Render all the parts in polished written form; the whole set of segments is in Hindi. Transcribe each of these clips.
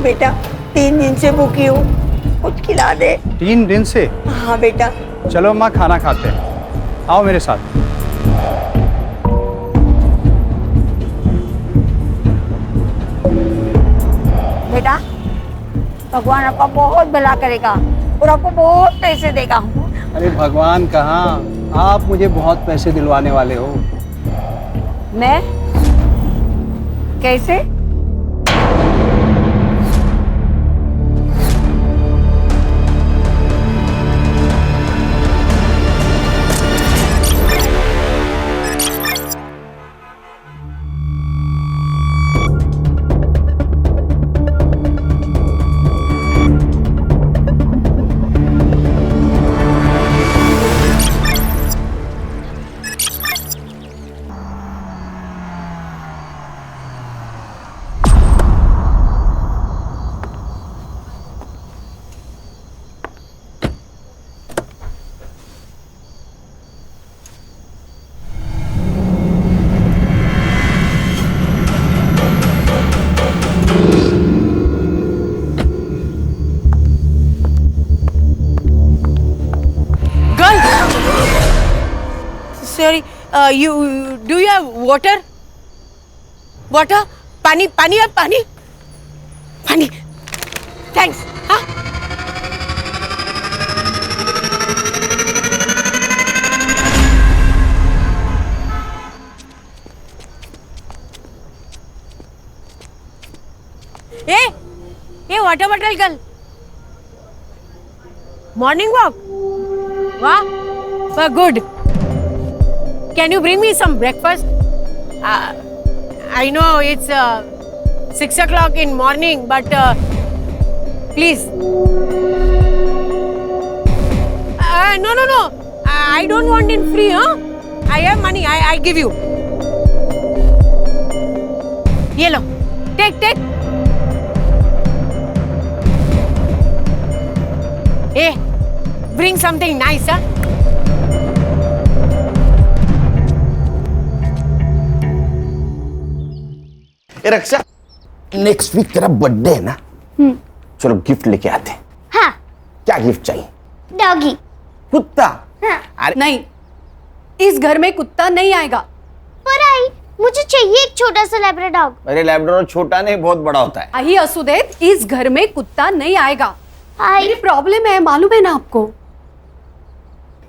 बेटा, 3 दिन से भूखी हूँ, कुछ खिला दे। 3 दिन से? हाँ बेटा। चलो माँ खाना खाते हैं, आओ मेरे साथ। बेटा, भगवान आपका बहुत भला करेगा और आपको बहुत पैसे देगा। अरे भगवान कहाँ, आप मुझे बहुत पैसे दिलवाने वाले हो। मैं? कैसे? Sorry, do you have water? Water? पानी, पानी है, पानी? पानी. Thanks. हाँ? ये water bottle girl. Morning walk. Wow, good. Can you bring me some breakfast? I know it's 6 o'clock in morning, but please. No. I don't want it free, huh? I have money. I give you. Ye lo. Take. Hey, bring something nice, huh? Raksha, next week तेरा बर्थडे है ना? चलो गिफ्ट लेके आते हैं। हाँ। क्या गिफ्ट चाहिए? डॉगी। कुत्ता? हाँ। अरे नहीं, इस घर में कुत्ता नहीं आएगा। पर आई, मुझे चाहिए एक छोटा सा लैब्राडोर डॉग। अरे लैब्राडोर छोटा नहीं, बहुत बड़ा होता है। आई असुदेव, इस घर में कुत्ता नहीं आएगा। आई प्रॉब्लम है, मालूम है ना आपको?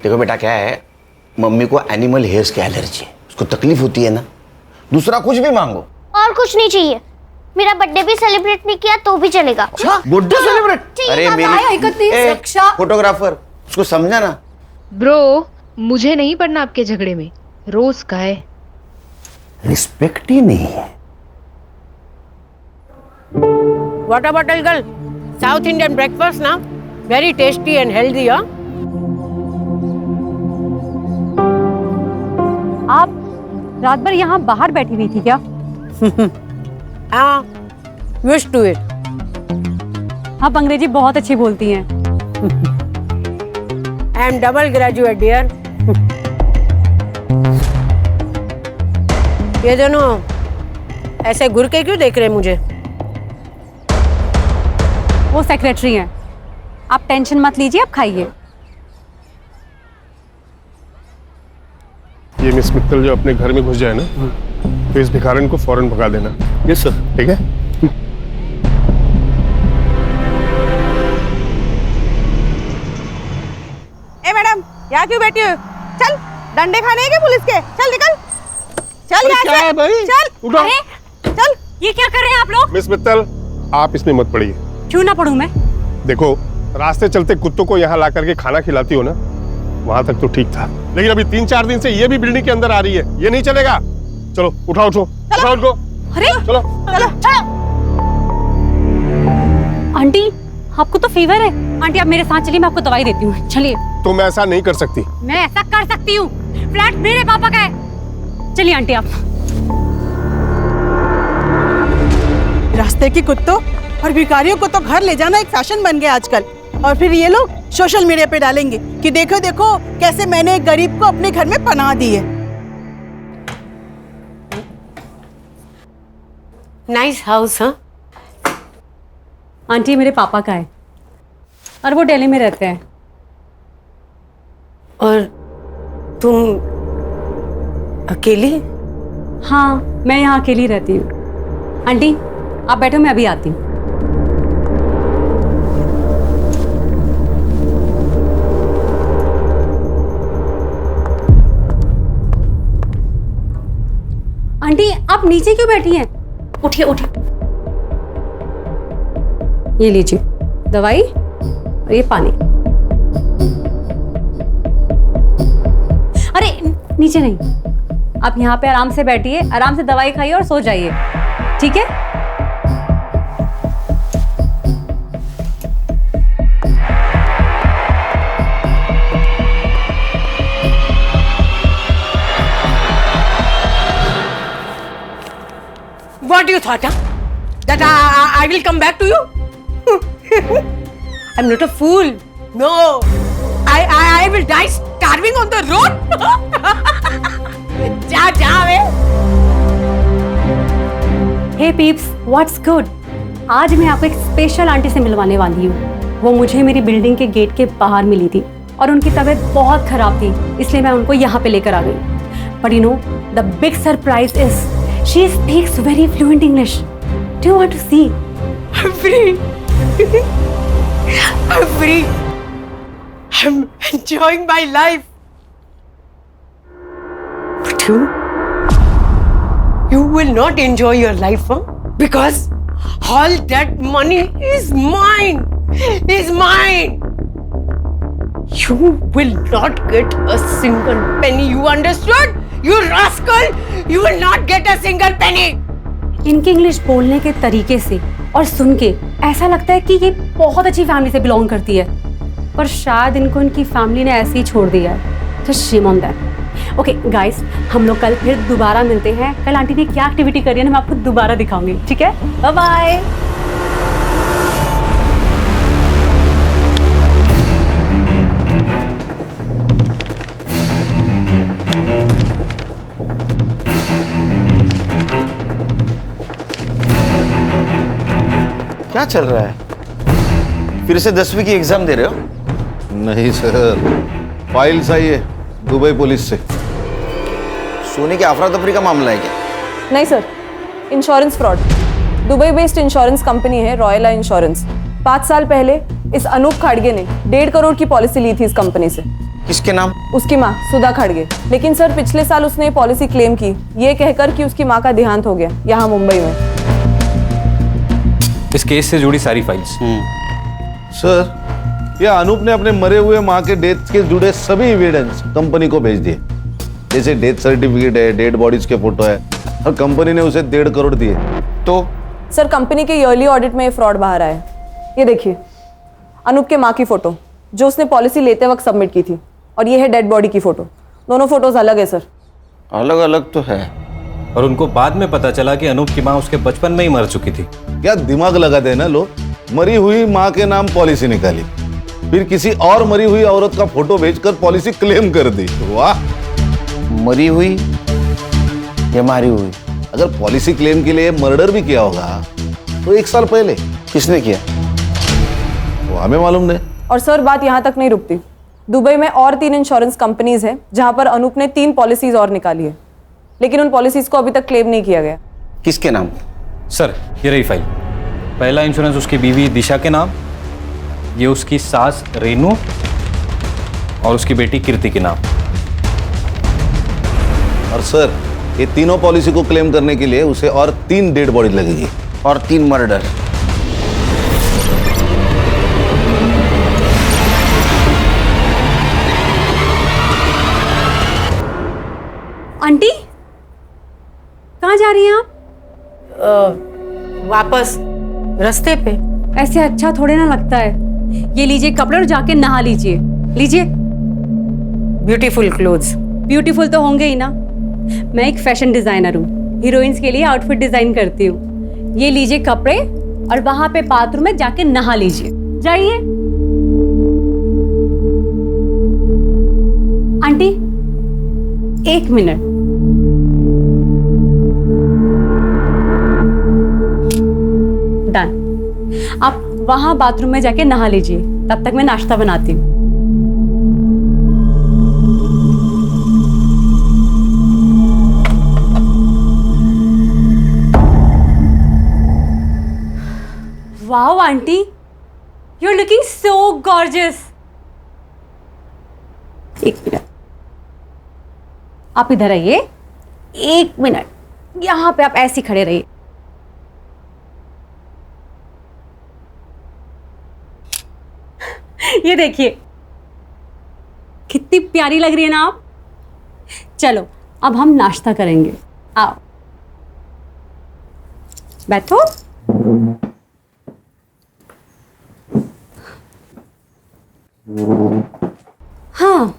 देखो बेटा, क्या है, मम्मी को एनिमल हेयर्स की एलर्जी है, उसको तकलीफ होती है ना। दूसरा कुछ भी मांगो। और कुछ नहीं चाहिए। मेरा बर्थडे भी सेलिब्रेट नहीं किया तो भी चलेगा। अच्छा, बर्थडे सेलिब्रेट? अरे मेरी फोटोग्राफर, उसको समझा ना। ब्रो, मुझे नहीं पड़ना आपके झगड़े में। रोज का है, रिस्पेक्ट ही नहीं है। Water bottle girl. South Indian breakfast ना, very tasty and healthy, huh? आप रात भर यहाँ बाहर बैठी हुई थी क्या? हाँ, used to it. आप अंग्रेजी बहुत अच्छी बोलती हैं। I am double graduate, dear. ये दोनों ऐसे घूर के क्यों देख रहे हैं मुझे? वो सेक्रेटरी हैं। आप टेंशन मत लीजिए, आप खाइए। ये मिस मित्तल जो अपने घर में घुस जाए ना, तो इस भिखारन को फौरन भगा देना। Yes sir. ठीक है? ए मैडम, यहाँ क्यों बैठी हो? चल, डंडे खाने हैं क्या पुलिस के? चल निकल, चल यहाँ से। क्या है भाई? चल, उठो। चल। ये क्या कर रहे हैं आप लोग? मिस मित्तल, आप इसमें मत पड़िए। क्यों ना पढ़ूं मैं? देखो, रास्ते चलते कुत्तों को यहाँ ला करके खाना खिलाती हो ना, वहां तक तो ठीक था, लेकिन अभी 3-4 दिन से ये भी बिल्डिंग के अंदर आ रही है, ये नहीं चलेगा। चलो उठाओ उनको। अरे चलो। आंटी, आपको तो फीवर है। आंटी आप मेरे साथ चलिए, मैं आपको दवाई देती हूँ। चलिए। तुम ऐसा नहीं कर सकती। मैं ऐसा कर सकती हूँ, फ्लैट मेरे पापा का है। चलिए आंटी आप। रास्ते के कुत्तों और भिखारियों को तो घर ले जाना एक फैशन बन गया आजकल, और फिर ये लोग सोशल मीडिया पे डालेंगे कि देखो देखो कैसे मैंने एक गरीब को अपने घर में पनाह दी है। नाइस हाउस, हाँ? आंटी मेरे पापा का है और वो दिल्ली में रहते हैं। और तुम अकेली? हाँ, मैं यहाँ अकेली रहती हूँ। आंटी आप बैठो, मैं अभी आती हूँ। आंटी आप नीचे क्यों बैठी हैं? उठिए उठिए। ये लीजिए दवाई और ये पानी। अरे नीचे नहीं, आप यहाँ पे आराम से बैठिए, आराम से दवाई खाइए और सो जाइए, ठीक है? What you thought, huh? That I will come back to you? I'm not a fool. No. I will die starving on the road. जा वे। हे पीप्स, व्हाट्स गुड? आज मैं आपको एक स्पेशल आंटी से मिलवाने वाली हूँ। वो मुझे मेरी बिल्डिंग के गेट के बाहर मिली थी और उनकी तबीयत बहुत खराब थी, इसलिए मैं उनको यहाँ पे लेकर आ गई। But you know the big surprise is she speaks very fluent English. Do you want to see? I'm free. I'm free. I'm enjoying my life. But you will not enjoy your life, huh? Because all that money is mine. Is mine. You will not get a single penny. You understood? You rascal! You will not get a single penny. इनके इंग्लिश बोलने के तरीके से और सुन के ऐसा लगता है कि ये बहुत अच्छी फैमिली से बिलोंग करती है, पर शायद इनको इनकी फैमिली ने ऐसे ही छोड़ दिया है। तो shame on that. Okay guys, हम लोग कल फिर दोबारा मिलते हैं। कल आंटी ने क्या एक्टिविटी करी है ना मैं आपको दोबारा दिखाऊंगी, ठीक है? Bye bye. क्या चल रहा है? फिर से 10वीं की एग्जाम दे रहे हो? नहीं सर, फाइल्स आई है दुबई पुलिस से। सोने की अफरा तफरी का मामला है क्या? नहीं sir, insurance fraud. Dubai based insurance company है रॉयला इंश्योरेंस। 5 साल पहले इस अनूप खाड़गे ने 1.5 करोड़ की पॉलिसी ली थी इस कंपनी से। किसके नाम? उसकी माँ सुधा खाड़गे। लेकिन सर पिछले साल उसने ये पॉलिसी क्लेम की, ये कहकर कि उसकी माँ का देहांत हो गया यहाँ मुंबई में। इस केस से जुड़ी सारी फाइल्स। सर, यह अनूप ने अपने मरे हुए माँ के डेथ के जुड़े सभी एविडेंस कंपनी को भेज दिए, जैसे डेथ सर्टिफिकेट है, डेड बॉडीज के फोटो है, और कंपनी ने उसे 1.5 करोड़ दिए। तो सर कंपनी के ईयरली ऑडिट में ये फ्रॉड बाहर आया। ये देखिए अनूप के माँ की फोटो जो उसने पॉलिसी लेते वक्त सबमिट की थी, और ये है डेड बॉडी की फोटो। दोनों फोटोज अलग है सर। अलग अलग तो है, और उनको बाद में पता चला कि अनूप की माँ उसके बचपन में ही मर चुकी थी। क्या दिमाग लगाते हैं ना लोग। मरी हुई माँ के नाम पॉलिसी निकाली, फिर किसी और मरी हुई औरत का फोटो भेजकर पॉलिसी क्लेम कर दी। वाह। मरी हुई या मारी हुई? अगर पॉलिसी क्लेम के लिए मर्डर भी किया होगा तो 1 साल पहले। किसने किया वो हमें मालूम नहीं। और सर बात यहाँ तक नहीं रुकती। दुबई में और 3 इंश्योरेंस कंपनीज हैं जहाँ पर अनूप ने 3 पॉलिसीज और निकाली है, लेकिन उन पॉलिसीज को अभी तक क्लेम नहीं किया गया। किसके नाम? सर ये रही फाइल। पहला इंश्योरेंस उसकी बीवी दिशा के नाम, ये उसकी सास रेनू और उसकी बेटी कीर्ति के नाम। और सर ये तीनों पॉलिसी को क्लेम करने के लिए उसे और 3 डेड बॉडी लगेगी और 3 मर्डर। आंटी कहाँ जा रही हैं आप? वापस रास्ते पे। ऐसे अच्छा थोड़े ना लगता है। ये लीजिए कपड़े और जाके नहा लीजिए। लीजिए। Beautiful clothes. ब्यूटीफुल तो होंगे ही ना, मैं एक फैशन डिजाइनर हूँ, हीरोइंस के लिए आउटफिट डिजाइन करती हूँ। ये लीजिए कपड़े और वहां पे बाथरूम में जाके नहा लीजिए। जाइए। Aunty 1 minute. डन। आप वहां बाथरूम में जाके नहा लीजिए, तब तक मैं नाश्ता बनाती हूँ। Wow aunty, you are looking so gorgeous. एक मिनट, आप इधर आइए। एक मिनट, यहां पे आप ऐसे खड़े रहिए। ये देखिए कितनी प्यारी लग रही है ना आप। चलो अब हम नाश्ता करेंगे, आओ बैठो। हाँ,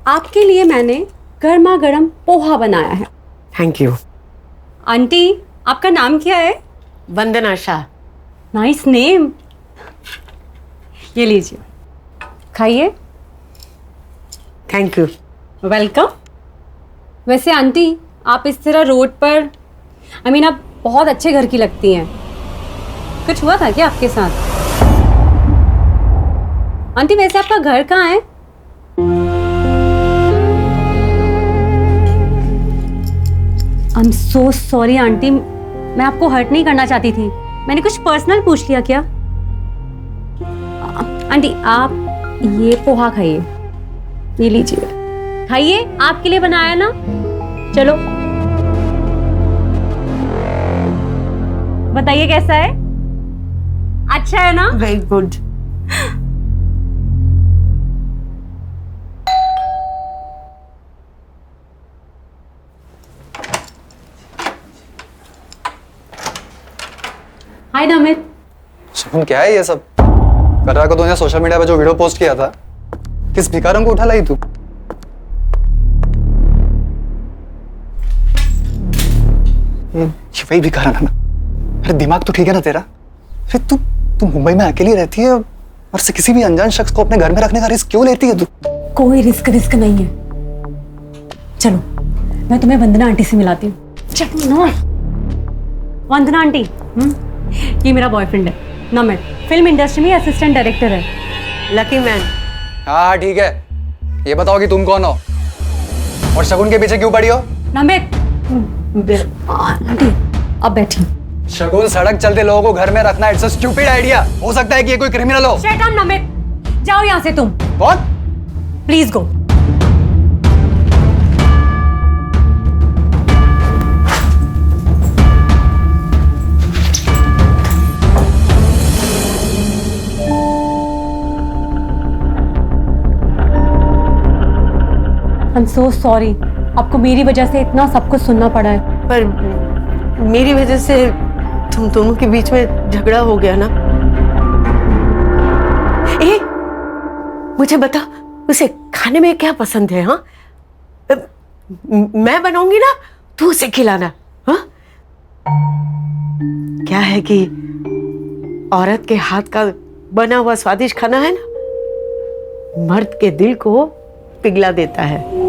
आपके लिए मैंने गर्मा गर्म पोहा बनाया है। Thank you. आंटी, आपका नाम क्या है? वंदना शाह। Nice name. ये लीजिए, खाइए। Thank you. वेलकम। वैसे आंटी, आप इस तरह रोड पर आप बहुत अच्छे घर की लगती हैं। कुछ हुआ था क्या आपके साथ? आंटी वैसे आपका घर कहाँ है? I am so sorry aunty, मैं आपको हर्ट नहीं करना चाहती थी। मैंने कुछ पर्सनल पूछ लिया क्या? आंटी आप ये पोहा खाइए, ये लीजिए, खाइए, आपके लिए बनाया ना। चलो बताइए कैसा है? अच्छा है ना? Very good. हाय नमित। सुन, क्या है ये सब? कटरा को तूने सोशल मीडिया पे जो वीडियो पोस्ट किया था, किस भिखारन को उठा लाई तू? ये वही भिखारन है ना? अरे दिमाग तो ठीक है ना तेरा? अरे तू मुंबई में अकेली रहती है और से किसी भी अनजान शख्स को अपने घर में रखने का रिस्क क्यों लेती है तू? कोई रिस्क नहीं है। चलो मैं तुम्हें वंदना आंटी से मिलाती हूँ। चलो ना। वंदना आंटी, ये मेरा बॉयफ्रेंड है नमित, फिल्म इंडस्ट्री में असिस्टेंट डायरेक्टर है। Lucky man. हाँ ठीक है, ये बताओ कि तुम कौन हो और शगुन के पीछे क्यों पड़ी हो? नमित, आंटी अब बैठी। शगुन सड़क चलते लोगों को घर में रखना इट्स अ स्टूपिड आइडिया। हो सकता है कि ये कोई क्रिमिनल हो। शट अप नमित, जाओ यहाँ से तुम। कौन? Please go. I'm so sorry, आपको मेरी वजह से इतना सब कुछ सुनना पड़ा है। पर मेरी वजह से तुम दोनों के बीच में झगड़ा हो गया ना। ए, मुझे बता, उसे खाने में क्या पसंद है? हाँ, मैं बनाऊंगी ना, तू उसे खिलाना। हाँ, क्या है कि औरत के हाथ का बना हुआ स्वादिष्ट खाना है ना, मर्द के दिल को पिघला देता है।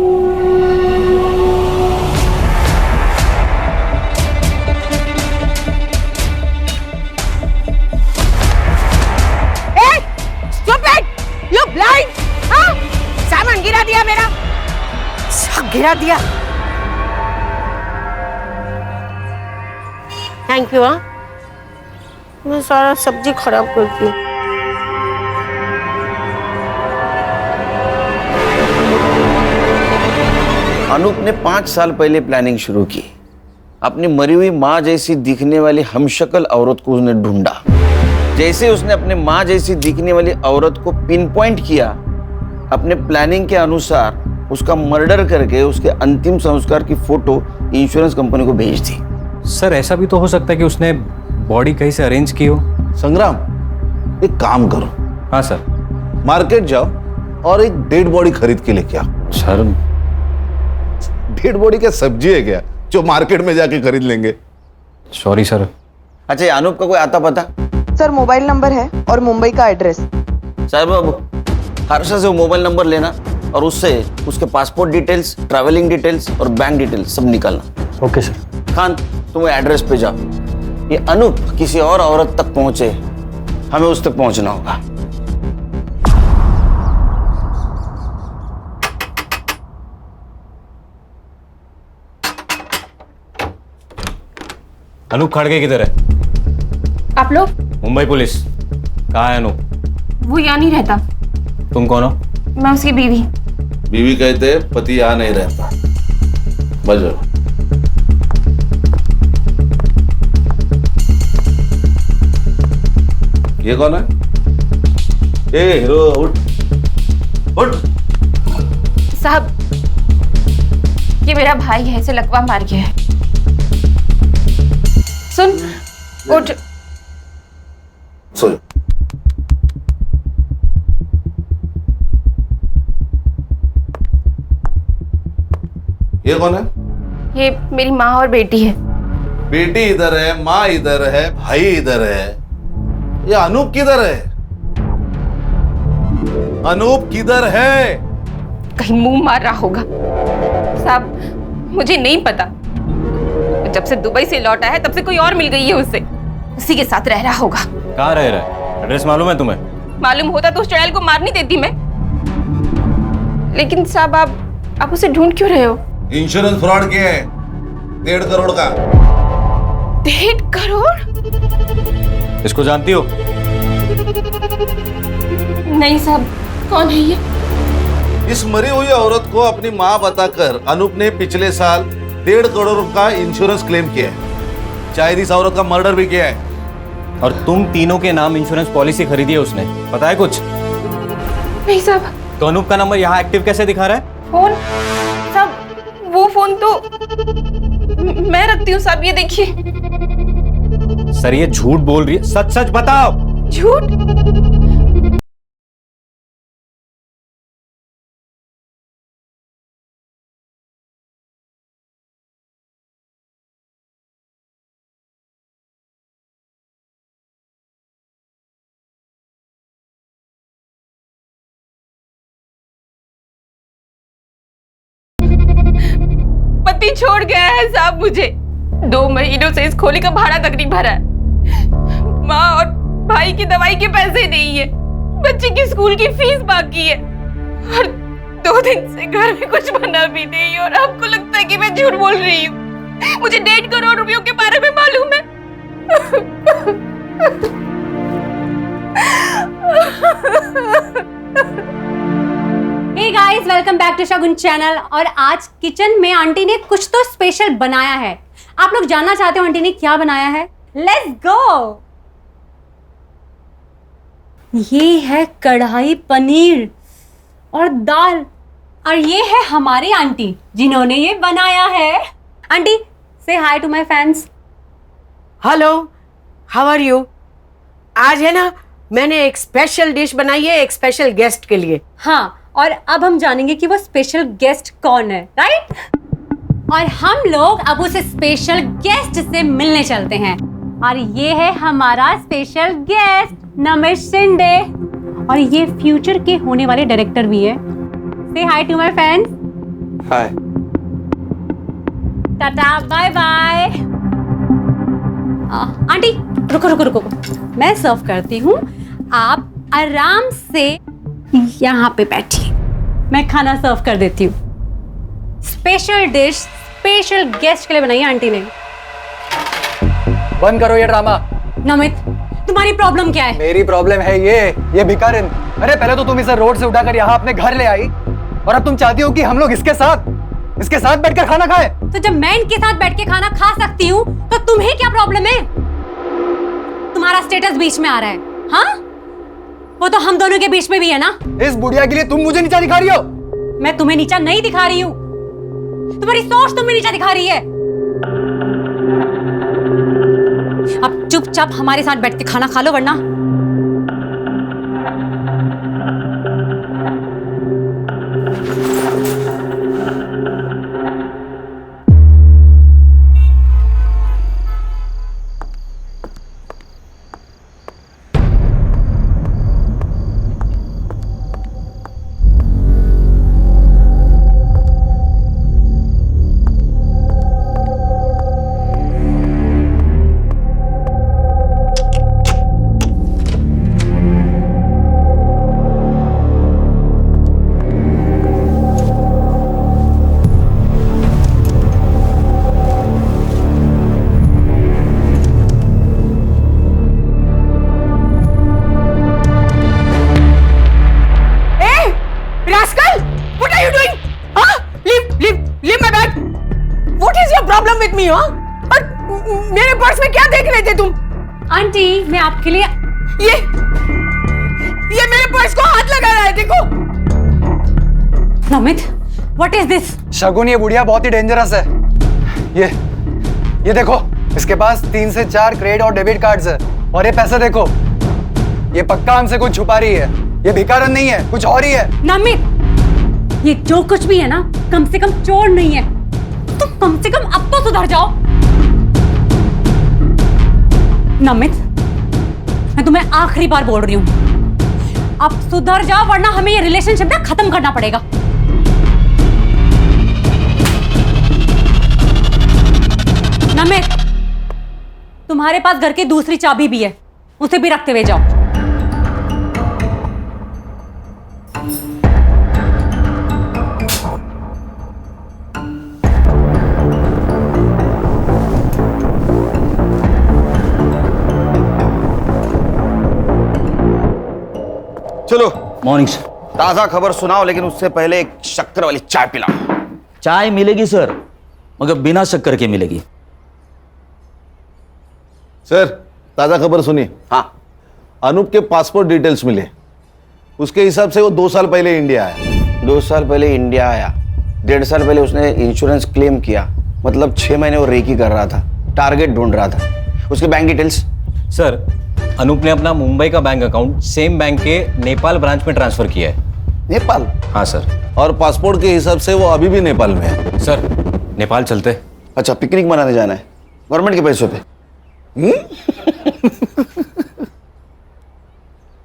You blind? हाँ? सामान गिरा दिया मेरा, सब गिरा दिया। Thank you. हाँ, मैं सारा सब्जी खराब करती हूँ। अनूप ने 5 साल पहले प्लानिंग शुरू की। अपनी मरी हुई माँ जैसी दिखने वाली हमशक्ल औरत को उसने ढूंढा। जैसे उसने अपने माँ जैसी दिखने वाली औरत को पिन पॉइंट किया, अपने प्लानिंग के अनुसार उसका मर्डर करके उसके अंतिम संस्कार की फोटो इंश्योरेंस कंपनी को भेज दी। सर ऐसा भी तो हो सकता है कि उसने बॉडी कहीं से अरेंज की हो। संग्राम, एक काम करो। हाँ सर। मार्केट जाओ और एक डेड बॉडी खरीद के लेके आओ। सर डेड बॉडी क्या सब्जी है क्या जो मार्केट में जाके खरीद लेंगे? Sorry sir. अच्छा, ये अनूप का कोई आता पता? सर मोबाइल नंबर है और मुंबई का एड्रेस। साहब बाबू, हर्षा से वो मोबाइल नंबर लेना और उससे उसके पासपोर्ट डिटेल्स, ट्रैवलिंग डिटेल्स और बैंक डिटेल्स सब निकालना। Okay sir. खान, तुम एड्रेस पे जाओ। ये अनूप किसी और औरत तक पहुंचे हमें उस तक पहुंचना होगा। अनूप खड़गे किधर है? आप लोग? मुंबई पुलिस। कहाँ है अनूप? वो यहाँ नहीं रहता। तुम कौन हो? मैं उसकी बीवी। बीवी कहते पति यहाँ नहीं रहता। बजो। ये कौन है? ए हीरो, उठ उठ। साहब, ये मेरा भाई है, इसे लकवा मार गया है। सुन, उठ। सो ये कौन है? ये मेरी माँ और बेटी है। बेटी इधर है, माँ इधर है, भाई इधर है। ये अनूप किधर है? अनूप किधर है? कहीं मुंह मार रहा होगा। साहब, मुझे नहीं पता। जब से दुबई से लौटा है तब से कोई और मिल गई है उसे। उसी के साथ रह रहा होगा। कहाँ रह रहा है? एड्रेस मालूम है तुम्हें? मालूम होता तो उस चुड़ैल को मार नहीं देती मैं। लेकिन साहब, आप उसे ढूंढ क्यों रहे हो? इंश्योरेंस फ्रॉड किया है 1.5 करोड़ का। 1.5 करोड़? इसको जानती हो? नहीं साहब, कौन है ये? इस मरी हुई औरत को अपनी माँ बताकर अनूप ने पिछले साल 1.5 करोड़ का इंश्योरेंस क्लेम किया है। शायद इस औरत का मर्डर भी किया है। और तुम तीनों के नाम इंश्योरेंस पॉलिसी खरीदी है उसने, पता है कुछ? नहीं साहब। तो अनूप का नंबर यहाँ एक्टिव कैसे दिखा रहा है? फोन? साहब, वो फोन तो मैं रखती हूँ साहब, ये देखिए। सर ये झूठ बोल रही है, सच सच बताओ। झूठ? पति छोड़ गया है साहब मुझे। 2 महीनों से इस खोली का भाड़ा तक नहीं भरा है। माँ और भाई की दवाई के पैसे नहीं है। बच्चे की स्कूल की फीस बाकी है। और 2 दिन से घर में कुछ बना भी नहीं। और आपको लगता है कि मैं झूठ बोल रही हूँ? मुझे 1.5 करोड़ रुपयों के बारे में मालूम है। Hey guys, welcome back to Shagun channel. और आज किचन में आंटी ने कुछ तो स्पेशल बनाया है। आप लोग जानना चाहते हो आंटी ने क्या बनाया है? Let's go. ये है कढ़ाई पनीर और दाल। और ये है हमारी आंटी जिन्होंने ये बनाया है। आंटी, से hi to my fans. Hello, how are you? आज है ना, मैंने एक स्पेशल डिश बनाई है एक स्पेशल गेस्ट के लिए। हाँ, और अब हम जानेंगे कि वो स्पेशल गेस्ट कौन है, राइट? और हम लोग अब उस स्पेशल गेस्ट से मिलने चलते हैं। और ये है हमारा स्पेशल गेस्ट नमिश शिंदे। और ये फ्यूचर के होने वाले डायरेक्टर भी है। से hi to my fans. Hi. Tata, bye bye. Aunty रुको रुको रुको, मैं सर्व करती हूँ। आप आराम से यहाँ पे बैठिए, मैं खाना सर्व कर देती हूँ। स्पेशल डिश स्पेशल गेस्ट के लिए बनाई है आंटी ने। बंद करो ये ड्रामा। नमित, तुम्हारी प्रॉब्लम क्या है? मेरी प्रॉब्लम है ये भिखारिन। अरे पहले तो तुम इसे रोड से उठाकर यहाँ अपने घर ले आई, और अब तुम चाहती हो कि हम लोग इसके साथ बैठकर खाना खाएं। तो जब मैं इनके साथ बैठ के खाना खा सकती हूँ तो तुम्हें क्या प्रॉब्लम है? तुम्हारा स्टेटस बीच में आ रहा है। हाँ, वो तो हम दोनों के बीच में भी है ना। इस बुढ़िया के लिए तुम मुझे नीचा दिखा रही हो? मैं तुम्हें नीचा नहीं दिखा रही हूँ, तुम्हारी सोच तुम्हें नीचा दिखा रही है। अब चुपचाप हमारे साथ बैठ के खाना खा लो, वरना आदमी हो? और मेरे पर्स में क्या देख रहे थे तुम? आंटी मैं आपके लिए ये मेरे पर्स को हाथ लगा रहा है, देखो। Namit, what is this? Shagun, ये बुढ़िया बहुत ही डेंजरस है। ये देखो, इसके पास 3 से 4 क्रेडिट और डेबिट कार्ड्स है। और ये पैसे देखो, ये पक्का हमसे कुछ छुपा रही है। ये भिखारन नहीं है, कुछ और ही है। नमित, ये जो कुछ भी है ना, कम से कम चोर नहीं है। तुम कम से कम अब तो सुधर जाओ। नमित, मैं तुम्हें आखिरी बार बोल रही हूं, अब सुधर जाओ वरना हमें ये रिलेशनशिप ना खत्म करना पड़ेगा। नमित, तुम्हारे पास घर की दूसरी चाबी भी है, उसे भी रखते हुए जाओ। चलो। Morning sir. ताजा खबर सुनाओ, लेकिन उससे पहले एक शक्कर वाली चाय पिलाओ। चाय मिलेगी सर, मगर बिना शक्कर के मिलेगी। सर, ताजा खबर सुनिए। हाँ। अनूप के पासपोर्ट डिटेल्स मिले। उसके हिसाब से वो 2 साल पहले इंडिया आया। 2 साल पहले इंडिया आया, 1.5 साल पहले उसने इंश्योरेंस क्लेम किया, मतलब 6 महीने वो रेकी कर रहा था, टारगेट ढूंढ रहा था। उसके बैंक डिटेल्स? सर, अनूप ने अपना मुंबई का बैंक अकाउंट सेम बैंक के नेपाल ब्रांच में ट्रांसफर किया है। नेपाल? हाँ सर। और पासपोर्ट के हिसाब से वो अभी भी नेपाल में है। सर, नेपाल चलते। अच्छा, पिकनिक मनाने जाना है गवर्नमेंट के पैसों पे?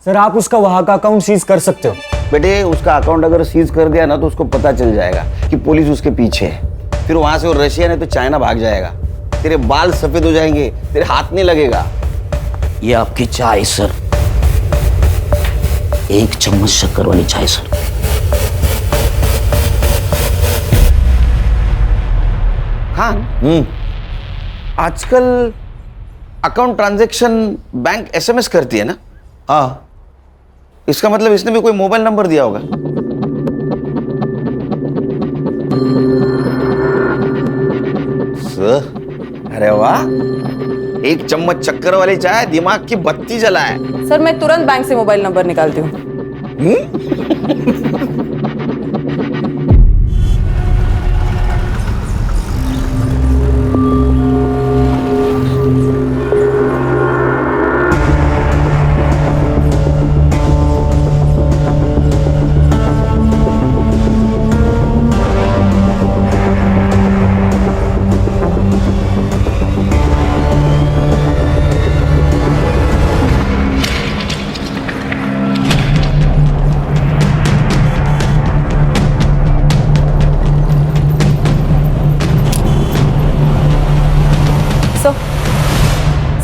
सर, आप उसका वहां का अकाउंट सीज कर सकते हो। बेटे, उसका अकाउंट अगर सीज कर दिया ना तो उसको पता चल जाएगा कि पुलिस उसके पीछे है। फिर वहां से वो रशिया नहीं तो चाइना भाग जाएगा। तेरे बाल सफेद हो जाएंगे, तेरे हाथ नहीं लगेगा। ये आपकी चाय सर, 1 चम्मच शक्कर वाली चाय सर। हाँ। आजकल अकाउंट ट्रांजैक्शन बैंक एसएमएस करती है ना? हाँ। इसका मतलब इसने भी कोई मोबाइल नंबर दिया होगा। सर, अरे वाह, 1 चम्मच शक्कर वाली चाय दिमाग की बत्ती जलाए। सर, मैं तुरंत बैंक से मोबाइल नंबर निकालती हूँ।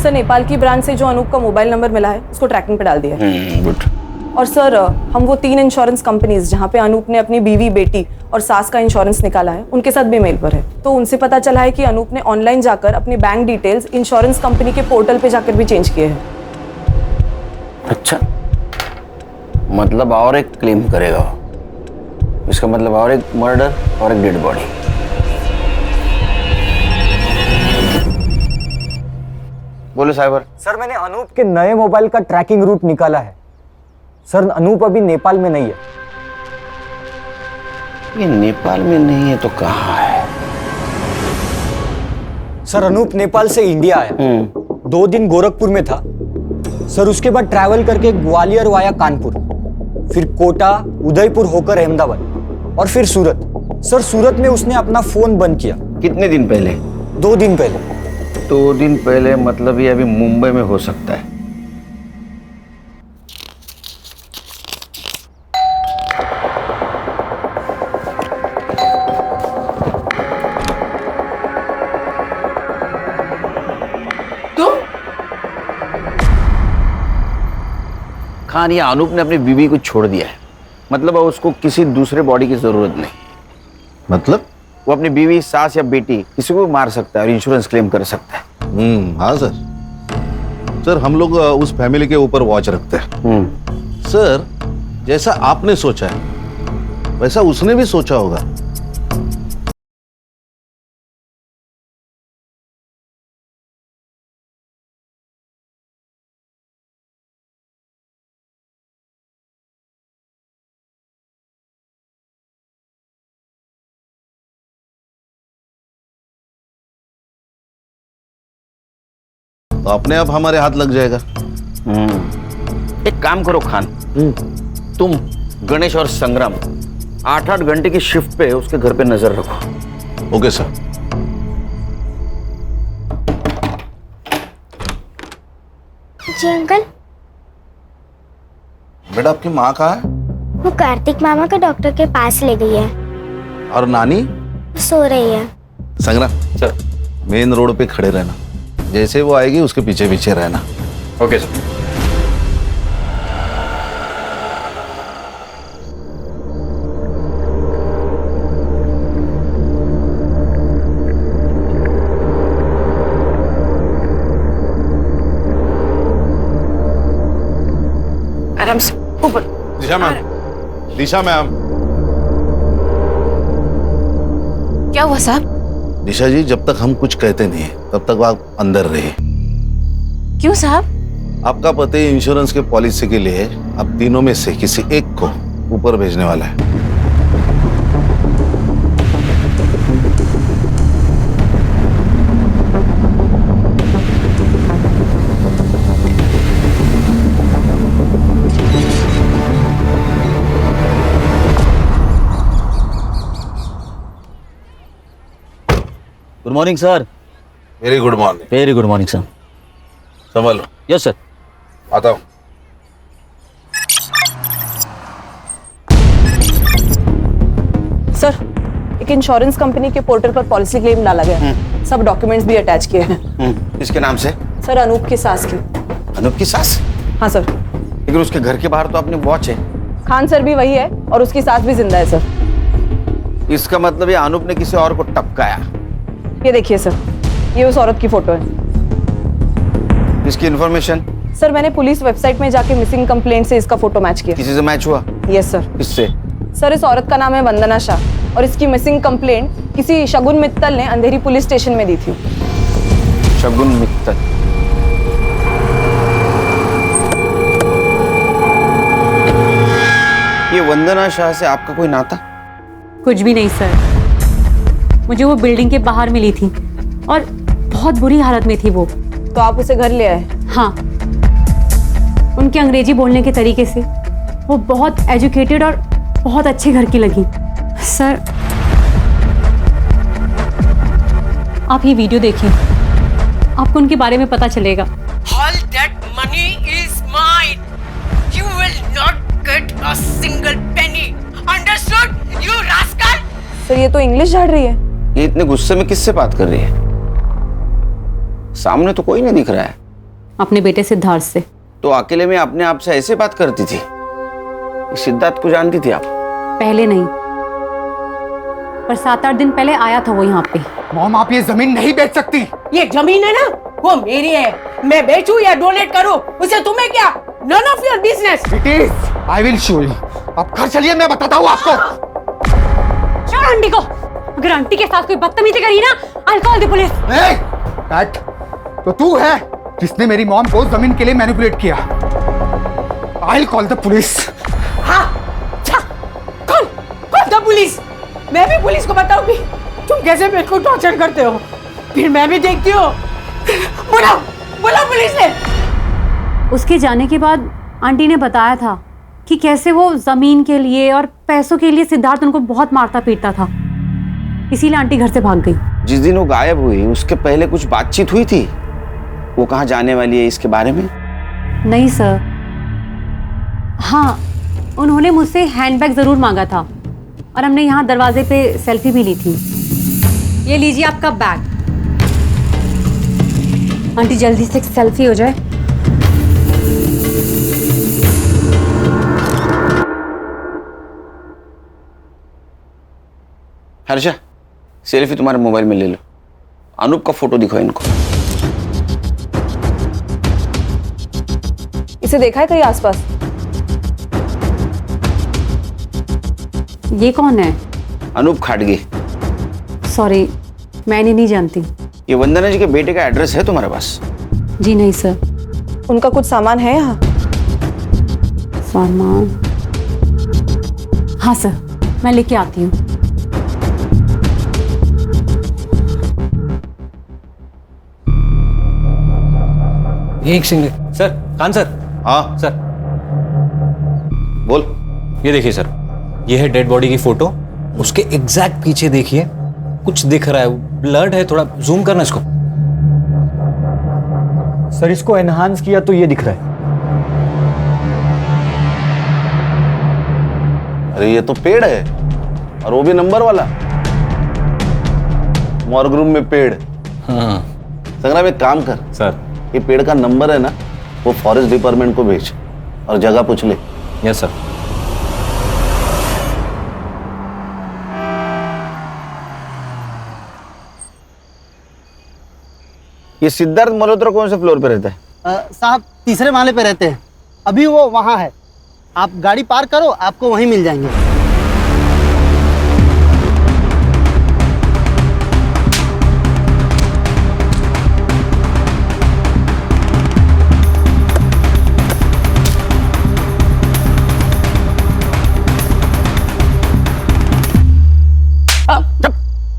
सर, नेपाल की ब्रांच से जो अनूप का मोबाइल नंबर मिला है उसको ट्रैकिंग पे डाल दिया है। गुड। और सर, हम वो 3 इंश्योरेंस कंपनीज जहाँ पे अनूप ने अपनी बीवी, बेटी और सास का इंश्योरेंस निकाला है, उनके साथ भी मेल पर है। तो उनसे पता चला है कि अनूप ने ऑनलाइन जाकर अपने बैंक डिटेल्स इंश्योरेंस कंपनी के पोर्टल पे जाकर भी चेंज किए हैं। अच्छा, मतलब और एक क्लेम करेगा वो। इसका मतलब और एक मर्डर और एक डेड बॉडी। बोलो साइबर। सर, मैंने अनूप के नए मोबाइल का ट्रैकिंग रूट निकाला है। सर, अनूप अभी नेपाल में नहीं है। ये नेपाल में नहीं है तो कहाँ है? सर, अनूप नेपाल से इंडिया आया, 2 दिन गोरखपुर में था। सर, उसके बाद ट्रैवल करके ग्वालियर वाया कानपुर, फिर कोटा, उदयपुर होकर अहमदाबाद और फिर सूरत। सर, सूरत में उसने अपना फोन बंद किया। कितने दिन पहले? 2 दिन पहले। 2 दिन पहले, मतलब ये अभी मुंबई में हो सकता है। खान, या अनूप ने अपनी बीवी को छोड़ दिया है, मतलब अब उसको किसी दूसरे बॉडी की जरूरत नहीं। मतलब? वो अपनी बीवी, सास या बेटी किसी को भी मार सकता है और इंश्योरेंस क्लेम कर सकता है। हाँ सर। सर, हम लोग उस फैमिली के ऊपर वॉच रखते हैं। सर, जैसा आपने सोचा है वैसा उसने भी सोचा होगा। तो अपने आप हमारे हाथ लग जाएगा। एक काम करो खान, तुम गणेश और संग्राम 8-8 घंटे की शिफ्ट पे उसके घर पे नजर रखो। Okay sir. जी अंकल। बेटा आपकी माँ कहाँ है? वो कार्तिक मामा को डॉक्टर के पास ले गई है। और नानी? सो रही है। संग्राम सर, मेन रोड पे खड़े रहना, जैसे वो आएगी उसके पीछे पीछे रहना। Okay sir. आराम से ऊपर। दिशा मैम, दिशा मैम। क्या हुआ साहब? दिशा जी, जब तक हम कुछ कहते नहीं तब तक आप अंदर रहिए। क्यों साहब? आपका पति इंश्योरेंस के पॉलिसी के लिए अब तीनों में से किसी एक को ऊपर भेजने वाला है। Good morning sir. Very good morning. Very good morning sir. संभालो। Yes sir. आता हूँ। सर, एक इंश्योरेंस कंपनी के पोर्टल पर पॉलिसी क्लेम डाला गया। सब डॉक्यूमेंट्स भी अटैच किए हैं। किसके नाम से? सर, अनूप की सास की। अनूप की सास? हाँ सर। लेकिन उसके घर के बाहर तो अपनी वॉच है। खान सर भी वही है और उसकी सास भी जिंदा है सर। इसका मतलब ये अनूप ने किसी और को टपकाया। ये देखिए सर, ये उस औरत की फोटो है। इसकी इन्फॉर्मेशन? सर, मैंने पुलिस वेबसाइट में जाके मिसिंग कंप्लेंट से इसका फोटो मैच किया। किसी से मैच हुआ? Yes sir. किससे? सर, इस औरत का नाम है वंदना शाह और इसकी मिसिंग कंप्लेंट किसी शगुन मित्तल ने अंधेरी पुलिस स्टेशन में दी थी। शगुन मित्तल? ये वंदना शाह से आपका कोई नाता? कुछ भी नहीं सर, मुझे वो बिल्डिंग के बाहर मिली थी और बहुत बुरी हालत में थी वो। तो आप उसे घर ले आए? हाँ, उनके अंग्रेजी बोलने के तरीके से वो बहुत एजुकेटेड और बहुत अच्छे घर की लगी। सर, आप ये वीडियो देखिए, आपको उनके बारे में पता चलेगा। All that money is mine. You will not get a single penny. Understood, you rascal? Sir, ये तो इंग्लिश झाड़ रही है। ये इतने गुस्से में किससे बात कर रही है? सामने तो कोई नहीं दिख रहा है। अपने बेटे सिद्धार्थ से। तो अकेले में अपने आप से ऐसे बात करती थी? सिद्धार्थ को जानती थी आप? पहले नहीं, पर 7-8 दिन पहले आया था वो यहाँ पे। मॉम, आप ये जमीन नहीं बेच सकती। ये जमीन है ना, वो मेरी है। मैं बेचूं या डोनेट करूं, उसे तुम्हें क्या? None of your business. It is. I will show you. आप घर चलिए, मैं बताता हूँ आपको। छोड़ आंटी को। अगर आंटी के साथ कोई बदतमीजी करी ना, I'll call the police. Cat, तो तू है जिसने मेरी मॉम को जमीन के लिए मैनिपुलेट किया। I'll call the police. हाँ, कौन द पुलिस? मैं भी पुलिस को बताऊंगी तुम कैसे मेरे को टॉर्चर करते हो। फिर मैं भी देखती हूँ। बुलाओ पुलिस ने। उसके जाने के बाद आंटी ने बताया था कि कैसे वो जमीन के लिए और पैसों के लिए सिद्धार्थ उनको बहुत मारता पीटता था, इसीलिए आंटी घर से भाग गई। जिस दिन वो गायब हुई उसके पहले कुछ बातचीत हुई थी? वो कहाँ जाने वाली है इसके बारे में? नहीं सर। हाँ, उन्होंने मुझसे हैंडबैग जरूर मांगा था और हमने यहाँ दरवाजे पे सेल्फी भी ली थी। ये लीजिए आपका बैग। आंटी जल्दी से एक सेल्फी हो जाए। हर्षा, सेल्फी तुम्हारे मोबाइल में ले लो। अनूप का फोटो दिखाओ इनको। इसे देखा है कहीं आसपास? ये कौन है? अनूप खाटगे। सॉरी, मैंने नहीं जानती। ये वंदना जी के बेटे का एड्रेस है तुम्हारे पास? जी नहीं सर। उनका कुछ सामान है यहाँ? सामान? हाँ सर, मैं लेके आती हूँ। एक सेकंड सर, कान सर। हाँ सर बोल। ये देखिए सर, ये है डेड बॉडी की फोटो, उसके एग्जैक्ट पीछे देखिए कुछ दिख रहा है, ब्लड है, थोड़ा जूम करना इसको। सर इसको एनहांस किया तो ये दिख रहा है। अरे ये तो पेड़ है, और वो भी नंबर वाला, मॉर्ग रूम में पेड़। हाँ संग्राम एक काम कर सर। ये पेड़ का नंबर है ना, वो फॉरेस्ट डिपार्टमेंट को भेज और जगह पूछ ले। Yes sir. ये सिद्धार्थ मल्होत्रा कौन से फ्लोर पे रहता है? साहब तीसरे माले पे रहते हैं, अभी वो वहाँ है। आप गाड़ी पार करो, आपको वहीं मिल जाएंगे।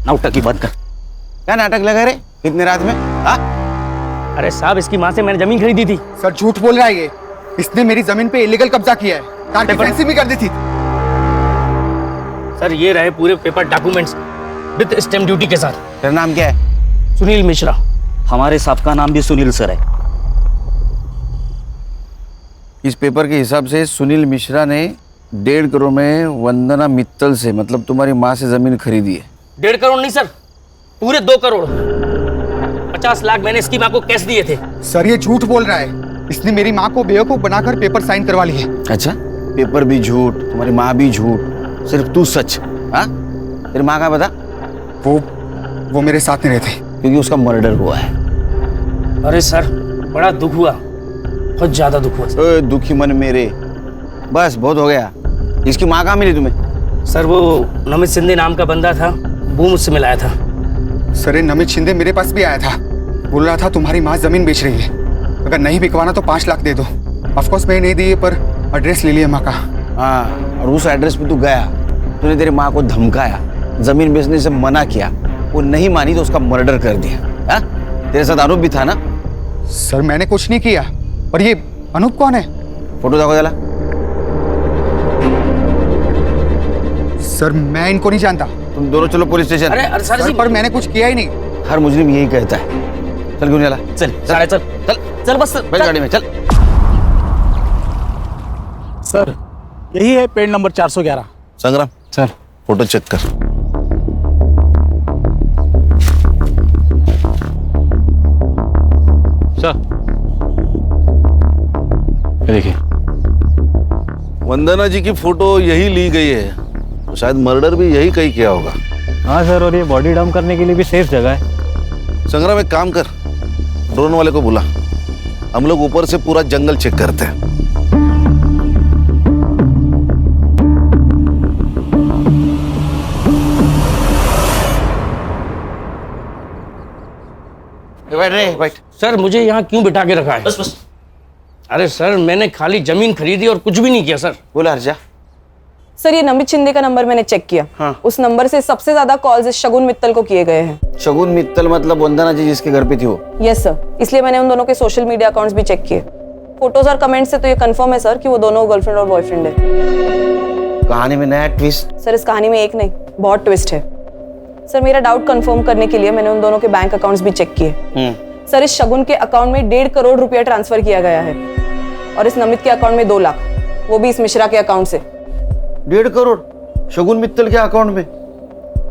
नाटक की बात कर। क्या नाटक लगा रे इतनी रात में? हाँ? अरे साहब, इसकी माँ से मैंने जमीन खरीदी थी। सर झूठ बोल रहा है ये, इसने मेरी जमीन पे इलीगल कब्जा किया है, कार डिफेंसिव भी कर दी थी। सर ये रहे पूरे paper documents with stamp duty के साथ। तेरा नाम क्या है? सुनील मिश्रा। हमारे साहब का नाम भी सुनील सर है। इस पेपर के हिसाब से सुनील मिश्रा ने 1.5 करोड़ में वंदना मित्तल से, मतलब तुम्हारी माँ से जमीन खरीदी है। 1.5 करोड़ नहीं सर, पूरे 2 करोड़ 50 लाख मैंने इसकी माँ को कैश दिए थे। सर ये झूठ बोल रहा है, इसने मेरी माँ को बेवकूफ बनाकर पेपर साइन करवा लिए। अच्छा, पेपर भी झूठ, तुम्हारी माँ भी झूठ, सिर्फ तू सच। हाँ? तेरी माँ का बता? वो मेरे साथ नहीं रहते, क्योंकि उसका मर्डर हुआ है। अरे सर बड़ा दुख हुआ, बहुत ज्यादा दुख हुआ। ओए दुखी मन मेरे, बस बहुत हो गया। इसकी माँ कहाँ मिली तुम्हें? सर वो नमित शिंदे नाम का बंदा था, वो मुझसे मिलाया था। सर ये नमित शिंदे मेरे पास भी आया था, बोल रहा था तुम्हारी माँ जमीन बेच रही है, अगर नहीं बिकवाना तो 5 लाख दे दो। ऑफकोर्स मैं नहीं दी, पर एड्रेस ले लिया माँ का। हाँ, और उस एड्रेस पे तू गया, तूने तेरी माँ को धमकाया, जमीन बेचने से मना किया, वो नहीं मानी तो उसका मर्डर कर दिया। हाँ? तेरे साथ अनूप भी था ना? सर मैंने कुछ नहीं किया। और ये अनूप कौन है? फोटो देखो जरा। सर मैं इनको नहीं जानता। तुम दोनों चलो पुलिस स्टेशन। अरे सर पर मैंने कुछ किया ही नहीं। हर मुजरिम यही कहता है। चल क्यों नहीं चला? चल चल चल चल बस बैठ गाड़ी में, चल। सर यही है पेड़ नंबर 411। संग्राम सर फोटो चेक कर। सर ये देखिए, वंदना जी की फोटो यही ली गई है, तो शायद मर्डर भी यही कहीं किया होगा। हाँ सर, और ये बॉडी डंप करने के लिए भी सेफ जगह है। संग्राम एक काम कर, ड्रोन वाले को बुला, हम लोग ऊपर से पूरा जंगल चेक करते हैं। बैठ रे, बैठ। सर मुझे यहाँ क्यों बिठा के रखा है? बस बस। अरे सर मैंने खाली जमीन खरीदी और कुछ भी नहीं किया सर। बोला हर्षा। सर ये नमित शिंदे का नंबर मैंने चेक किया। हाँ। उस नंबर से सबसे ज्यादा कॉल्स इस शगुन मित्तल को किए गए हैं। शगुन मित्तल मतलब वंदना जी जिसके घर पे थी वो? यस सर, इसलिए मैंने उन दोनों के सोशल मीडिया अकाउंट्स भी चेक किए। फोटोज और कमेंट से तो ये कंफर्म है सर कि वो दोनों गर्लफ्रेंड और बॉयफ्रेंड है। कहानी में नया ट्विस्ट। सर इस कहानी में एक नहीं, बहुत ट्विस्ट है। सर मेरा डाउट कंफर्म करने के लिए मैंने उन दोनों के बैंक अकाउंट्स भी चेक किए। सर इस शगुन के अकाउंट में 1.5 करोड़ रुपया ट्रांसफर किया गया है, और इस नमित के अकाउंट में 2 लाख, वो भी इस मिश्रा के अकाउंट से। 1.5 करोड़ शगुन मित्तल के अकाउंट में?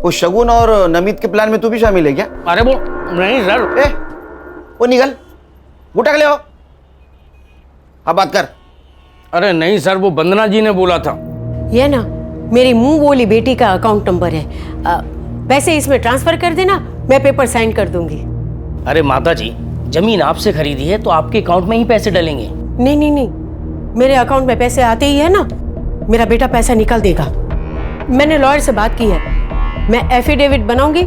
वो शगुन और नमित के प्लान में तू भी शामिल है क्या? अरे वो नहीं सर। वो निकल, गुटक ले आओ, अब बात कर। अरे नहीं सर, वो वंदना जी ने बोला था। ये ना मेरी मुंह बोली बेटी का अकाउंट नंबर है, पैसे इसमें ट्रांसफर कर देना, मैं पेपर साइन कर दूंगी। अरे माता जी, जमीन आपसे खरीदी है तो आपके अकाउंट में ही पैसे डलेंगे। नहीं नहीं नहीं, मेरे अकाउंट में पैसे आते ही है ना, मेरा बेटा पैसा निकाल देगा। मैंने लॉयर से बात की है, मैं एफिडेविट बनाऊंगी,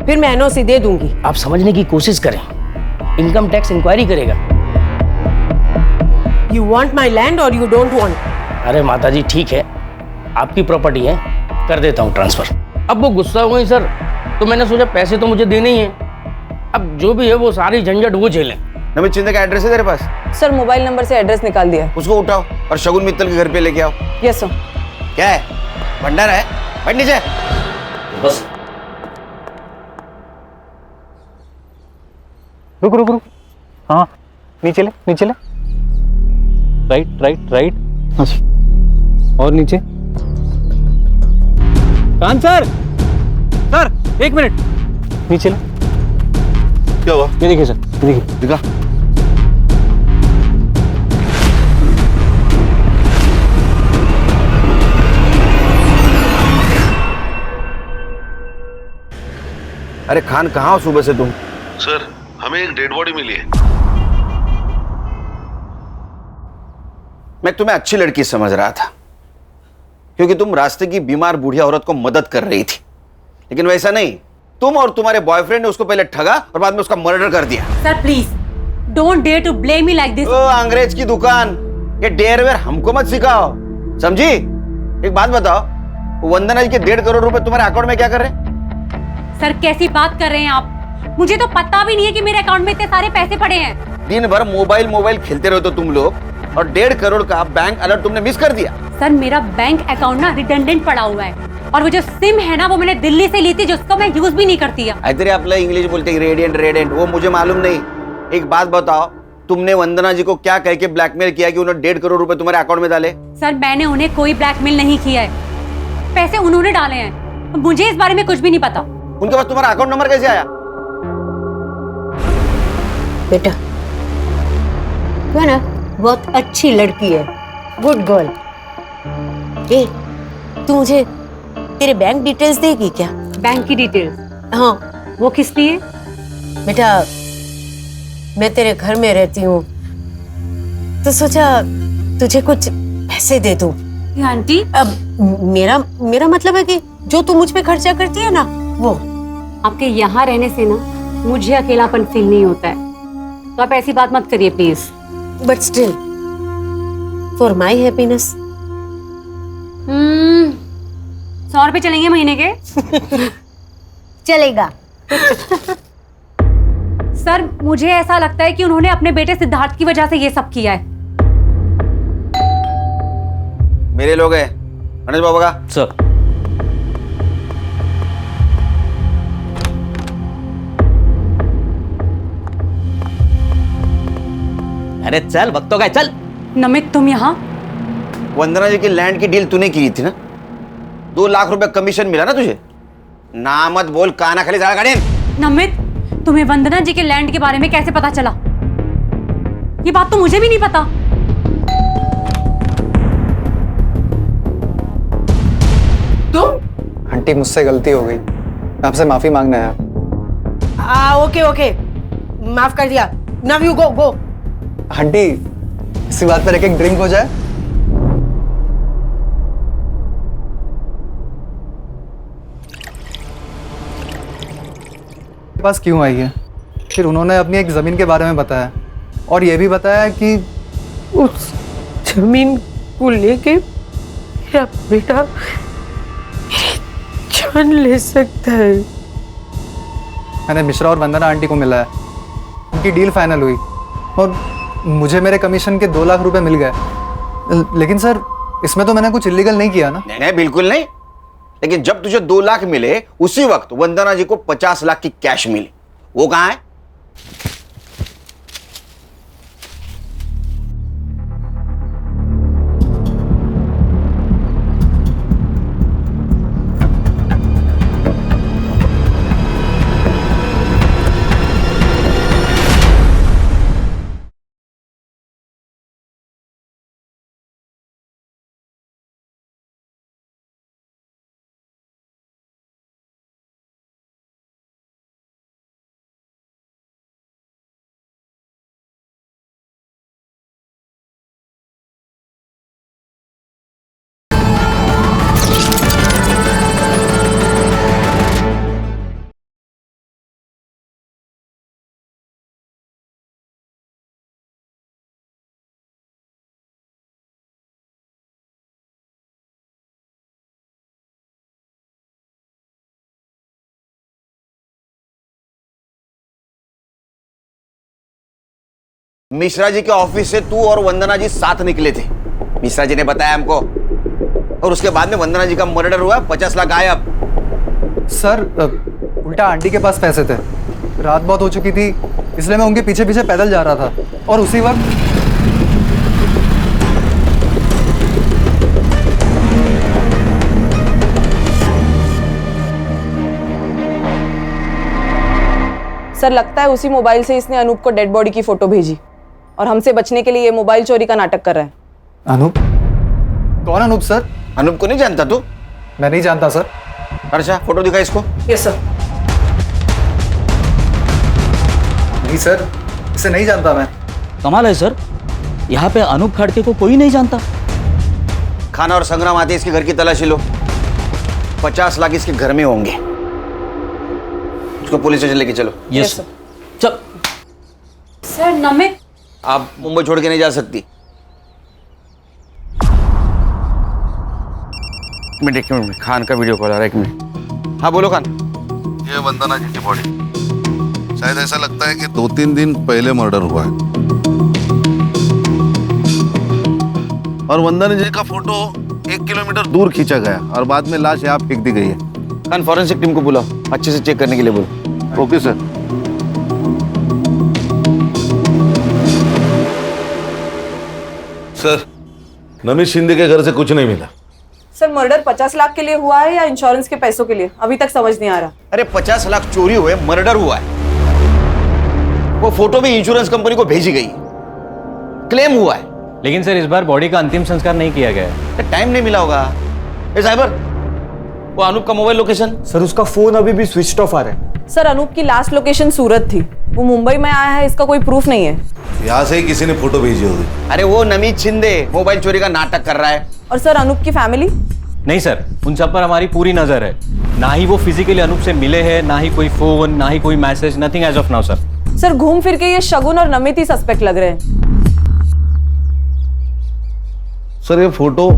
फिर मैं एनओसी दे दूंगी। आप समझने की कोशिश करें, इनकम टैक्स इंक्वायरी करेगा। यू वांट माई लैंड और यू डोंट वांट? अरे माता जी ठीक है, आपकी प्रॉपर्टी है, कर देता हूँ ट्रांसफर। अब वो गुस्सा हो गई सर, तो मैंने सोचा पैसे तो मुझे देने ही हैं, अब जो भी है वो सारी झंझट वो झेलें। नमित शिंदे का एड्रेस है तेरे पास? सर मोबाइल नंबर से एड्रेस निकाल दिया है। उसको उठाओ और शगुन मित्तल के घर पे लेके आओ। Yes sir. क्या है, भंडारा है? बैठ नीचे। बस रुक रुक रुक, हाँ नीचे ले, नीचे ले, राइट राइट राइट, और नीचे। कान सर, सर एक मिनट, नीचे ले। क्या हुआ? ये देखिए सर, ये देखिए। दिखा। अरे खान, कहाँ हो सुबह से तुम? सर हमें एक डेड बॉडी मिली है। मैं तुम्हें अच्छी लड़की समझ रहा था, क्योंकि तुम रास्ते की बीमार बूढ़ी औरत को मदद कर रही थी, लेकिन वैसा नहीं। तुम और तुम्हारे बॉयफ्रेंड ने उसको पहले ठगा और बाद में उसका मर्डर कर दिया। Sir please don't dare to blame me like this. ओ अंग्रेज की दुकान, ये डेयर वेयर हमको मत सिखाओ, समझी? एक बात बताओ, वंदना जी के 1.5 करोड़ रुपए तुम्हारे अकाउंट में क्या कर रहे हैं? सर कैसी बात कर रहे हैं आप? मुझे तो पता भी नहीं है कि मेरे अकाउंट में इतने सारे पैसे पड़े हैं। दिन भर मोबाइल खेलते रहो तो तुम लोग, और 1.5 करोड़ का बैंक अलर्ट तुमने मिस कर दिया। सर मेरा बैंक अकाउंट ना रिडंडेंट पड़ा हुआ है, और वो जो सिम है ना वो मैंने दिल्ली से ली थी, जिसको मैं यूज भी नहीं करती है। इधर आपला इंग्लिश बोलते रेडियंट, वो मुझे मालूम नहीं। एक बात बताओ, तुमने वंदना जी को क्या कह के ब्लैकमेल किया कि उन्होंने 1.5 करोड़ रुपए तुम्हारे अकाउंट में डाले? सर मैंने उन्हें कोई ब्लैकमेल नहीं किया है, पैसे उन्होंने डाले हैं, मुझे इस बारे में कुछ भी नहीं पता। उनके पास तुम्हारा अकाउंट नंबर कैसे आया? बेटा तू है ना बहुत अच्छी लड़की है, गुड गर्ल। ए तू मुझे तेरे बैंक डिटेल्स देगी क्या? बैंक की डिटेल्स? हाँ। वो किस लिए? बेटा मैं तेरे घर में रहती हूँ, तो सोचा तुझे कुछ पैसे दे दूं। आंटी अब मेरा मतलब है कि जो तू मुझ पे खर्चा करती है ना, वो। आपके यहाँ रहने से ना मुझे अकेलापन फील नहीं होता है, तो आप ऐसी बात मत करिए please. But still for my happiness. 100 रुपए चलेंगे महीने के? चलेगा। सर मुझे ऐसा लगता है कि उन्होंने अपने बेटे सिद्धार्थ की वजह से ये सब किया है। मेरे लोग हैं, गणेश बाबा का। सर अरे चल, वक्त तो गए, चल। नमित तुम यहाँ? वंदना जी की लैंड की डील तूने की थी ना, 2 लाख रुपए कमीशन मिला ना तुझे? ना मत बोल, काना खाली सारा गाड़ी। नमित तुम्हें वंदना जी के लैंड के बारे में कैसे पता चला? ये बात तो मुझे भी नहीं पता। तुम? आंटी मुझसे गलती हो गई, आपसे माफी मांगना है। ओके माफ कर दिया। Now you go. आंटी इसी बात पर एक ड्रिंक हो जाए। पास क्यों आई है? फिर उन्होंने अपनी एक जमीन के बारे में बताया, और ये भी बताया कि उस जमीन को लेके मेरा बेटा जान ले सकता है। मैंने मिश्रा और वंदना आंटी को मिला है, उनकी डील फाइनल हुई और मुझे मेरे कमीशन के 2 लाख रुपए मिल गए। लेकिन सर इसमें तो मैंने कुछ इलीगल नहीं किया ना? नहीं बिल्कुल नहीं, लेकिन जब तुझे 2 लाख मिले उसी वक्त वंदना जी को 50 लाख की कैश मिली, वो कहाँ है? मिश्रा जी के ऑफिस से तू और वंदना जी साथ निकले थे, मिश्रा जी ने बताया हमको। और उसके बाद में वंदना जी का मर्डर हुआ, 50 लाख गायब। सर उल्टा आंटी के पास पैसे थे, रात बहुत हो चुकी थी, इसलिए मैं उनके पीछे पीछे पैदल जा रहा था और उसी वक्त सर लगता है उसी मोबाइल से इसने अनूप को डेड बॉडी की फोटो भेजी और हमसे बचने के लिए ये मोबाइल चोरी का नाटक कर रहा है। अनूप? कौन अनूप सर? अनूप को नहीं जानता तू? मैं नहीं जानता सर। अच्छा फोटो दिखा इसको। Yes sir. नहीं सर, इसे नहीं जानता मैं। कमाल है सर, यहाँ पे अनूप खड़के को कोई नहीं जानता। खाना और संग्राम आते इसके घर की तलाशी लो, 50 लाख इसके घर में होंगे। उसको पुलिस स्टेशन लेके चलो। Yes sir. चल। सर नमित, आप मुंबई छोड़ के नहीं जा सकती। एक मिनट, खान का वीडियो कॉल आ रहा है, एक मिनट। हाँ बोलो खान। ये वंदना जी की बॉडी, शायद ऐसा लगता है कि 2-3 दिन पहले मर्डर हुआ है। और वंदना जी का फोटो 1 किलोमीटर दूर खींचा गया और बाद में लाश यहाँ फेंक दी गई है। खान फॉरेंसिक टीम को बुलाओ, अच्छे से चेक करने के लिए बोलो। Okay sir. Sir, Namit Shinde के घर से कुछ नहीं मिला। सर मर्डर 50 लाख के लिए हुआ है या इंश्योरेंस के पैसों के लिए, अभी तक समझ नहीं आ रहा। अरे 50 लाख चोरी हुए, मर्डर हुआ है। वो फोटो भी इंश्योरेंस कंपनी को भेजी गई, क्लेम हुआ है। लेकिन सर इस बार बॉडी का अंतिम संस्कार नहीं किया गया है। टाइम नहीं मिला होगा। ए साइबर, वो अनूप का मोबाइल लोकेशन? सर उसका फोन अभी भी स्विच ऑफ आ रहा है। सर अनूप की लास्ट लोकेशन सूरत थी, वो मुंबई में आया है, इसका कोई प्रूफ नहीं है। यहाँ से ही किसी ने फोटो भेजी होगी। अरे वो नमित शिंदे मोबाइल चोरी का नाटक कर रहा है। और सर अनूप की फैमिली? नहीं सर, उन सब पर हमारी पूरी नजर है। ना ही वो फिजिकली अनूप से मिले हैं, ना ही कोई फोन, ना ही कोई message, nothing as of now sir. Sir घूम फिर के ये शगुन और नमित ही सस्पेक्ट लग रहे हैं। सर ये फोटो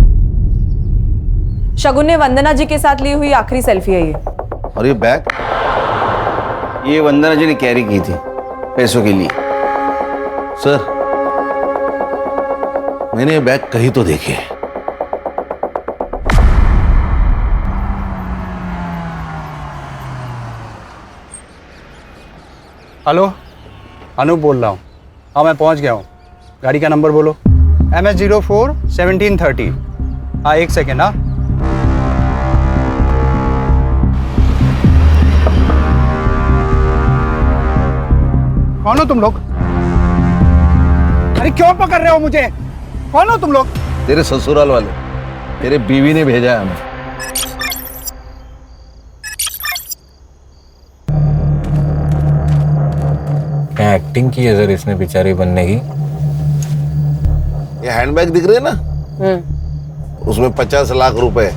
शगुन ने वंदना जी के साथ ली हुई आखिरी सेल्फी है ये। और ये बैग? ये वंदना जी ने कैरी की थी पैसों के लिए। सर मैंने ये बैग कहीं तो देखे है। हेलो, अनूप बोल रहा हूँ। हाँ मैं पहुँच गया हूँ। गाड़ी का नंबर बोलो। MS04 1730। हाँ 1 सेकेंड। हाँ कौन हो तुम लोग? अरे क्यों पकड़ रहे हो मुझे? कौन हो तुम लोग? तेरे ससुराल वाले, तेरे बीवी ने भेजा है हमें। क्या एक्टिंग की है सर इसने बेचारी बनने की। ये हैंडबैग दिख रहे हैं ना, उसमें 50 लाख रुपए।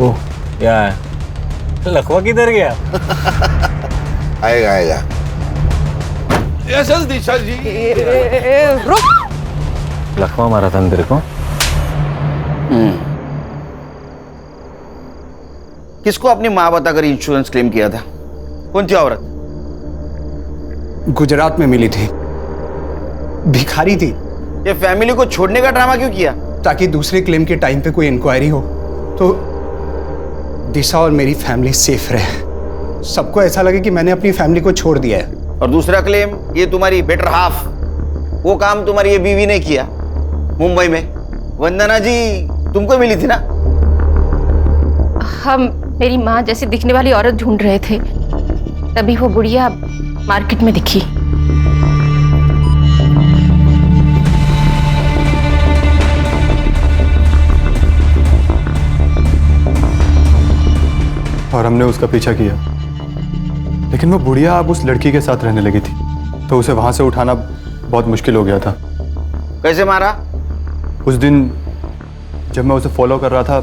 ओह क्या है? लखवा किधर गया? आएगा आएगा। यस दिशा जी। रुक। लखवा मारा था तेरे को? किसको अपनी माँ बताकर इंश्योरेंस क्लेम किया था? कौन थी औरत? गुजरात में मिली थी, भिखारी थी। ये फैमिली को छोड़ने का ड्रामा क्यों किया? ताकि दूसरे क्लेम के टाइम पे कोई इंक्वायरी हो तो दिशा और मेरी फैमिली सेफ रहे। सबको ऐसा लगे कि मैंने अपनी फैमिली को छोड़ दिया है। और दूसरा क्लेम, ये तुम्हारी बेटर हाफ, वो काम तुम्हारी ये बीवी ने किया मुंबई में। वंदना जी तुमको मिली थी ना? हम मेरी माँ जैसी दिखने वाली औरत ढूंढ रहे थे, तभी वो बुढ़िया मार्केट में दिखी। और हमने उसका पीछा किया, लेकिन वो बुढ़िया अब उस लड़की के साथ रहने लगी थी, तो उसे वहां से उठाना बहुत मुश्किल हो गया था। कैसे मारा? उस दिन जब मैं उसे फॉलो कर रहा था,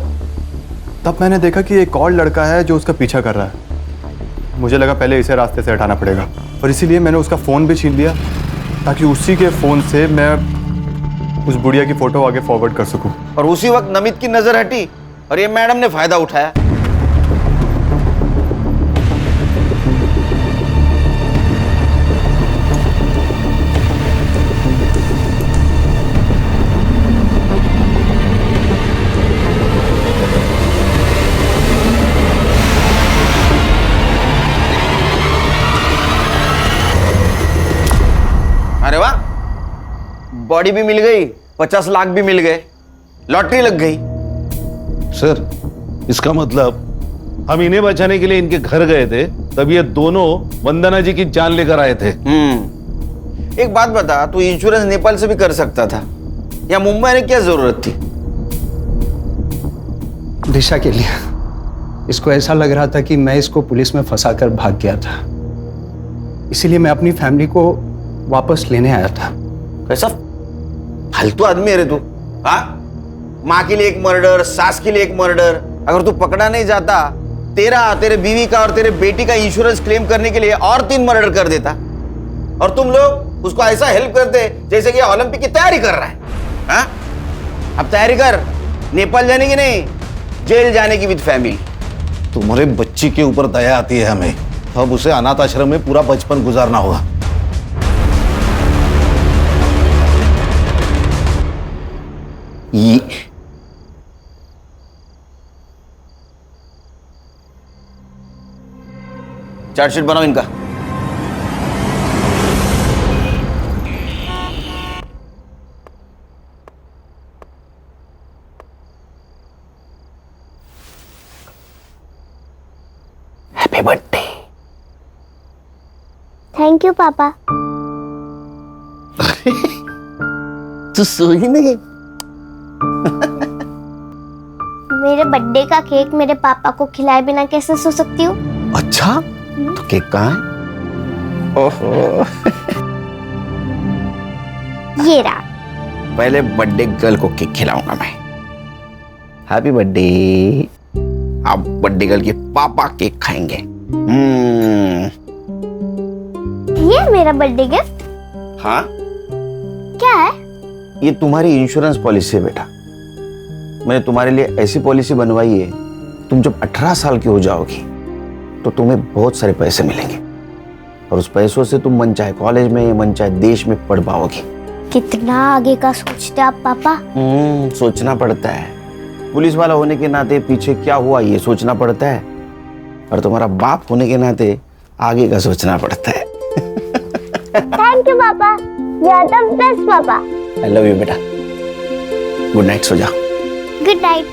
तब मैंने देखा कि एक और लड़का है जो उसका पीछा कर रहा है। मुझे लगा पहले इसे रास्ते से हटाना पड़ेगा, और इसीलिए मैंने उसका फ़ोन भी छीन लिया ताकि उसी के फ़ोन से मैं उस बुढ़िया की फ़ोटो आगे फॉरवर्ड कर सकूं। और उसी वक्त नमित की नज़र हटी और ये मैडम ने फ़ायदा उठाया। बॉडी भी मिल गई, 50 लाख भी मिल गए, लॉटरी लग गई। सर इसका मतलब हम इन्हें बचाने के लिए इनके घर गए थे, तब ये दोनों वंदना जी की जान लेकर आए थे। एक बात बता, तू इंश्योरेंस नेपाल से भी कर सकता था, या मुंबई में क्या जरूरत थी? दिशा के लिए। इसको ऐसा लग रहा था कि मैं इसको पुलिस में फंसाकर भाग गया था, इसीलिए मैं अपनी फैमिली को वापस लेने आया था। कैसा फालतू आदमी है रे तू? हाँ, माँ के लिए एक मर्डर, सास के लिए एक मर्डर। अगर तू पकड़ा नहीं जाता, तेरे बीवी का और तेरे बेटी का इंश्योरेंस क्लेम करने के लिए और 3 मर्डर कर देता, और तुम लोग उसको ऐसा हेल्प करते जैसे कि ओलंपिक की तैयारी कर रहा है। हाँ? अब तैयारी कर, नेपाल जाने की नहीं, जेल जाने की विद फैमिली। तुम्हारे बच्ची के ऊपर दया आती है हमें, अब उसे अनाथ आश्रम में पूरा बचपन गुजारना होगा। ये चार्जशीट बनाओ इनका। Happy birthday. थैंक यू पापा। तू सोई नहीं? मेरे बर्थडे का केक मेरे पापा को खिलाए बिना कैसे सो सकती हूँ? अच्छा, तो केक कहाँ है? ओहो। ये रहा। पहले बर्थडे गर्ल को केक खिलाऊंगा मैं। Happy birthday. अब बर्थडे गर्ल के पापा केक खाएंगे। ये मेरा बर्थडे गिफ्ट? हाँ, क्या है? ये तुम्हारी इंश्योरेंस पॉलिसी है बेटा। मैंने तुम्हारे लिए ऐसी पॉलिसी बनवाई है, तुम जब 18 साल की हो जाओगी तो तुम्हें बहुत सारे पैसे मिलेंगे, और उस पैसों से तुम मन चाहे कॉलेज में, मन चाहे देश में पढ़ पाओगी। कितना आगे का सोचते आप पापा? सोचना पड़ता है। पुलिस वाला होने के नाते पीछे क्या हुआ ये सोचना पड़ता है, और तुम्हारा बाप होने के नाते आगे का सोचना पड़ता है। थैंक यू पापा, यू आर द बेस्ट पापा। आई लव यू बेटा। गुड नाइट, सो जाओ। Good night.